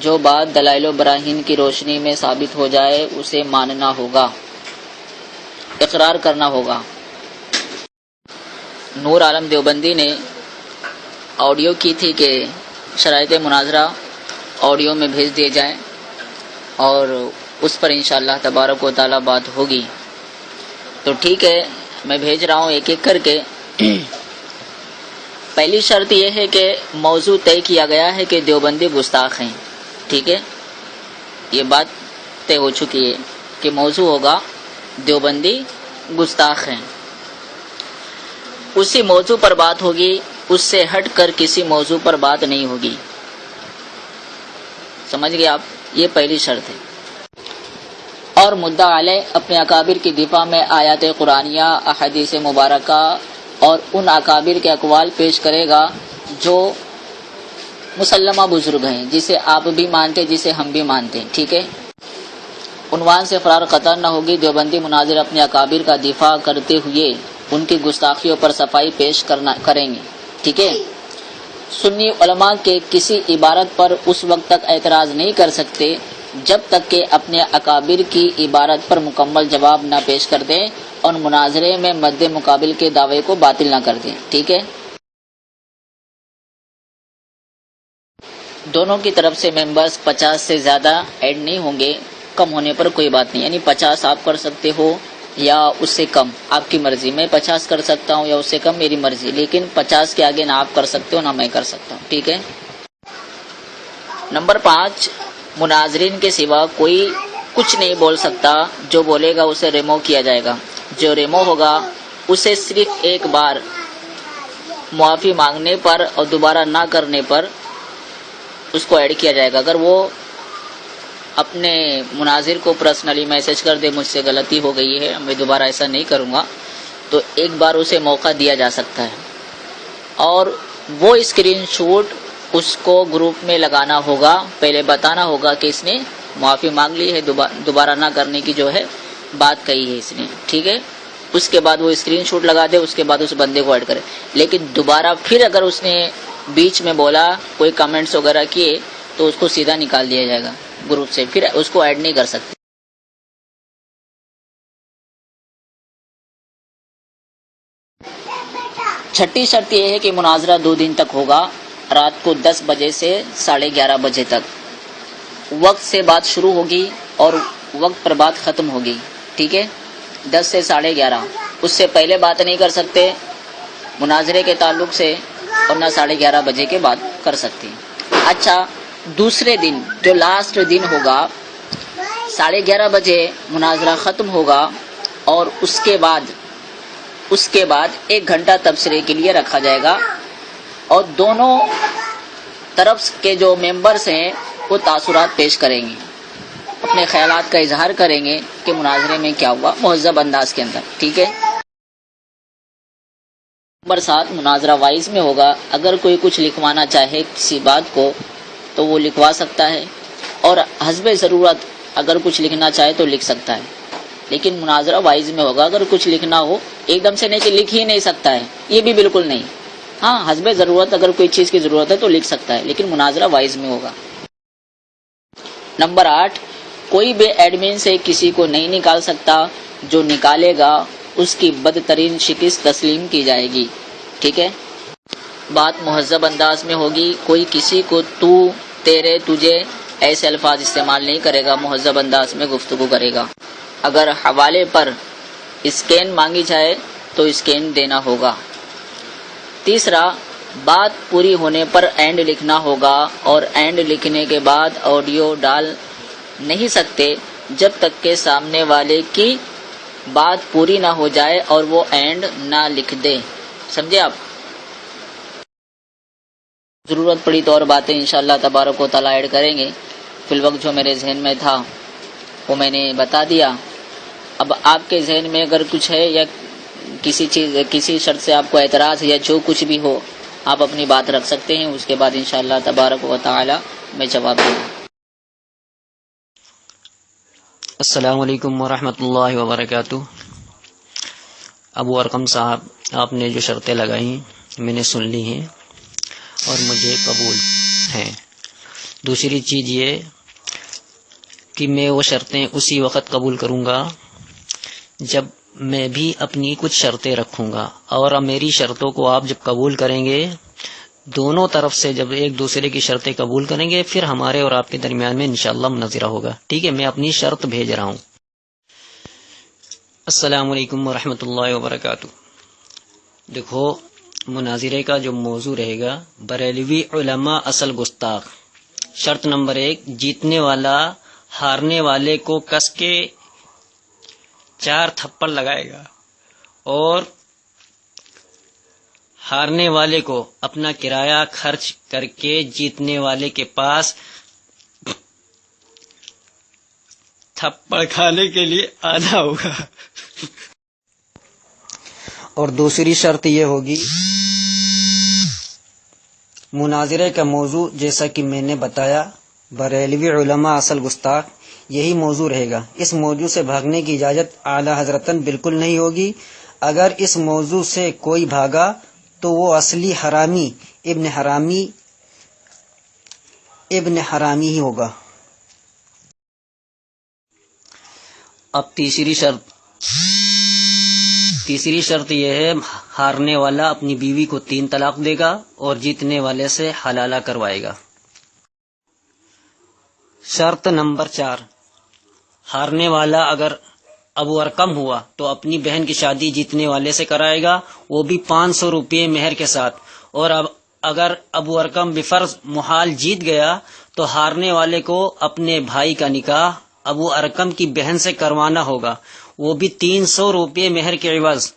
جو بات دلائل و براہین کی روشنی میں ثابت ہو جائے اسے ماننا ہوگا، اقرار کرنا ہوگا۔ نور عالم دیوبندی نے آڈیو کی تھی کہ شرائط مناظرہ آڈیو میں بھیج دیے جائیں اور اس پر انشاءاللہ تبارک و تعالی بات ہوگی۔ تو ٹھیک ہے، میں بھیج رہا ہوں ایک ایک کر کے۔ پہلی شرط یہ ہے کہ موضوع طے کیا گیا ہے کہ دیوبندی گستاخ ہیں، ٹھیک ہے، یہ بات طے ہو چکی ہے کہ موضوع ہوگا دیوبندی گستاخ ہیں۔ اسی موضوع پر بات ہوگی، اس سے ہٹ کر کسی موضوع پر بات نہیں ہوگی، سمجھ گئے آپ؟ یہ پہلی شرط ہے۔ اور مدعا علیہ اپنے اکابر کی دفاع میں آیات قرآنیہ، احادیث مبارکہ اور ان اکابر کے اقوال پیش کرے گا جو مسلمہ بزرگ ہیں، جسے آپ بھی مانتے، جسے ہم بھی مانتے ہیں، ٹھیک ہے۔ عنوان سے فرار قطع نہ ہوگی۔ دیوبندی مناظر اپنے اکابر کا دفاع کرتے ہوئے ان کی گستاخیوں پر صفائی پیش کریں گے، ٹھیک ہے۔ سنی علماء کے کسی عبارت پر اس وقت تک اعتراض نہیں کر سکتے جب تک کہ اپنے اکابر کی عبارت پر مکمل جواب نہ پیش کر دیں اور مناظرے میں مد مقابل کے دعوے کو باطل نہ کر دیں، ٹھیک ہے۔ دونوں کی طرف سے ممبرز 50 سے زیادہ ایڈ نہیں ہوں گے، کم ہونے پر کوئی بات نہیں، یعنی 50 آپ کر سکتے ہو یا اس سے کم، آپ کی مرضی۔ میں 50 کر سکتا ہوں یا اس سے کم، میری مرضی، لیکن 50 کے آگے نہ آپ کر سکتے ہو نہ میں کر سکتا ہوں، ٹھیک ہے۔ نمبر 5، مناظرین کے سوا کوئی کچھ نہیں بول سکتا، جو بولے گا اسے ریمو کیا جائے گا۔ جو ریمو ہوگا اسے صرف ایک بار معافی مانگنے پر اور دوبارہ نہ کرنے پر اس کو ایڈ کیا جائے گا۔ اگر وہ اپنے مناظر کو پرسنلی میسج کر دے مجھ سے غلطی ہو گئی ہے، میں دوبارہ ایسا نہیں کروں گا، تو ایک بار اسے موقع دیا جا سکتا ہے اور وہ اسکرین شاٹ اس کو گروپ میں لگانا ہوگا، پہلے بتانا ہوگا کہ اس نے معافی مانگ لی ہے، دوبارہ نہ کرنے کی جو ہے بات کہی ہے اس نے، ٹھیک ہے۔ اس کے بعد وہ اسکرین شاٹ لگا دے، اس کے بعد اس بندے کو ایڈ کرے۔ لیکن دوبارہ پھر اگر اس نے بیچ میں بولا، کوئی کمنٹس وغیرہ کیے، تو اس کو سیدھا نکال دیا جائے گا گروپ سے، پھر اس کو ایڈ نہیں کر سکتے۔ چھٹی شرط یہ ہے کہ مناظرہ 2 دن تک ہوگا، رات کو 10 بجے سے 11:30 بجے تک۔ وقت سے بات شروع ہوگی اور وقت پر بات ختم ہوگی، ٹھیک ہے، 10 سے 11:30۔ اس سے پہلے بات نہیں کر سکتے مناظرے کے تعلق سے اور نہ 11:30 بجے کے بعد کر سکتے۔ اچھا، دوسرے دن جو لاسٹ دن ہوگا 11:30 بجے مناظرہ ختم ہوگا اور اس کے بعد 1 گھنٹہ تبصرے کے لیے رکھا جائے گا اور دونوں طرف کے جو ممبرز ہیں وہ تاثرات پیش کریں گے، اپنے خیالات کا اظہار کریں گے کہ مناظرے میں کیا ہوا، مہذب انداز کے اندر، ٹھیک ہے۔ نمبر 7، مناظرہ وائز میں ہوگا۔ اگر کوئی کچھ لکھوانا چاہے کسی بات کو تو وہ لکھوا سکتا ہے اور حسب ضرورت اگر کچھ لکھنا چاہے تو لکھ سکتا ہے، لیکن مناظرہ وائز میں ہوگا۔ اگر کچھ لکھنا ہو ایک دم سے نہیں کہ لکھ ہی نہیں سکتا ہے، یہ بھی بالکل نہیں، ہاں حسب ضرورت اگر کوئی چیز کی ضرورت ہے تو لکھ سکتا ہے، لیکن مناظرہ وائز میں ہوگا۔ نمبر 8، کوئی بھی ایڈمن سے کسی کو نہیں نکال سکتا، جو نکالے گا اس کی بدترین شکست تسلیم کی جائے گی، ٹھیک ہے۔ بات مہذب انداز میں ہوگی، کوئی کسی کو تو، تیرے، تجھے ایسے الفاظ استعمال نہیں کرے گا، مہذب انداز میں گفتگو کرے گا۔ اگر حوالے پر اسکین مانگی جائے تو اسکین دینا ہوگا۔ تیسرا، بات پوری ہونے پر اینڈ لکھنا ہوگا اور اینڈ لکھنے کے بعد آڈیو ڈال نہیں سکتے جب تک کہ سامنے والے کی بات پوری نہ ہو جائے اور وہ اینڈ نہ لکھ دے، سمجھے آپ؟ ضرورت پڑی تو اور باتیں انشاءاللہ تبارک و تعالی ایڈ کریں گے، فی الوقت جو میرے ذہن میں تھا وہ میں نے بتا دیا۔ اب آپ کے ذہن میں اگر کچھ ہے یا کسی شرط سے آپ کو اعتراض ہے یا جو کچھ بھی ہو، آپ اپنی بات رکھ سکتے ہیں، اس کے بعد انشاءاللہ تبارک و تعالی میں جواب دوں گا۔ السلام علیکم ورحمۃ اللہ وبرکاتہ۔ ابو ارقم صاحب، آپ نے جو شرطیں لگائیں میں نے سن لی ہیں اور مجھے قبول ہیں۔ دوسری چیز یہ کہ میں وہ شرطیں اسی وقت قبول کروں گا جب میں بھی اپنی کچھ شرطیں رکھوں گا، اور میری شرطوں کو آپ جب قبول کریں گے، دونوں طرف سے جب ایک دوسرے کی شرطیں قبول کریں گے، پھر ہمارے اور آپ کے درمیان میں انشاءاللہ مناظرہ ہوگا. ٹھیک ہے، میں اپنی شرط بھیج رہا ہوں. السلام علیکم ورحمۃ اللہ وبرکاتہ. دیکھو، مناظرے کا جو موضوع رہے گا، بریلوی علماء اصل گستاخ. شرط نمبر 1، جیتنے والا ہارنے والے کو کس کے 4 تھپڑ لگائے گا، اور ہارنے والے کو اپنا کرایہ خرچ کر کے جیتنے والے کے پاس تھپڑ کھانے کے لیے آنا ہوگا. اور دوسری شرط یہ ہوگی، مناظرے کا موضوع جیسا کہ میں نے بتایا، بریلوی علماء اصل گستاخ، یہی موضوع رہے گا. اس موضوع سے بھاگنے کی اجازت اعلی حضرتاً بالکل نہیں ہوگی. اگر اس موضوع سے کوئی بھاگا تو وہ اصلی حرامی ابن حرامی ہی ہوگا. اب تیسری شرط یہ ہے، ہارنے والا اپنی بیوی کو 3 طلاق دے گا اور جیتنے والے سے حلالہ کروائے گا. شرط نمبر 4، ہارنے والا اگر ابو ارقم ہوا تو اپنی بہن کی شادی جیتنے والے سے کرائے گا، وہ بھی 500 روپے مہر کے ساتھ. اور اگر ابو ارقم بفرض محال جیت گیا تو ہارنے والے کو اپنے بھائی کا نکاح ابو ارقم کی بہن سے کروانا ہوگا، وہ بھی 300 روپے مہر کے عوض.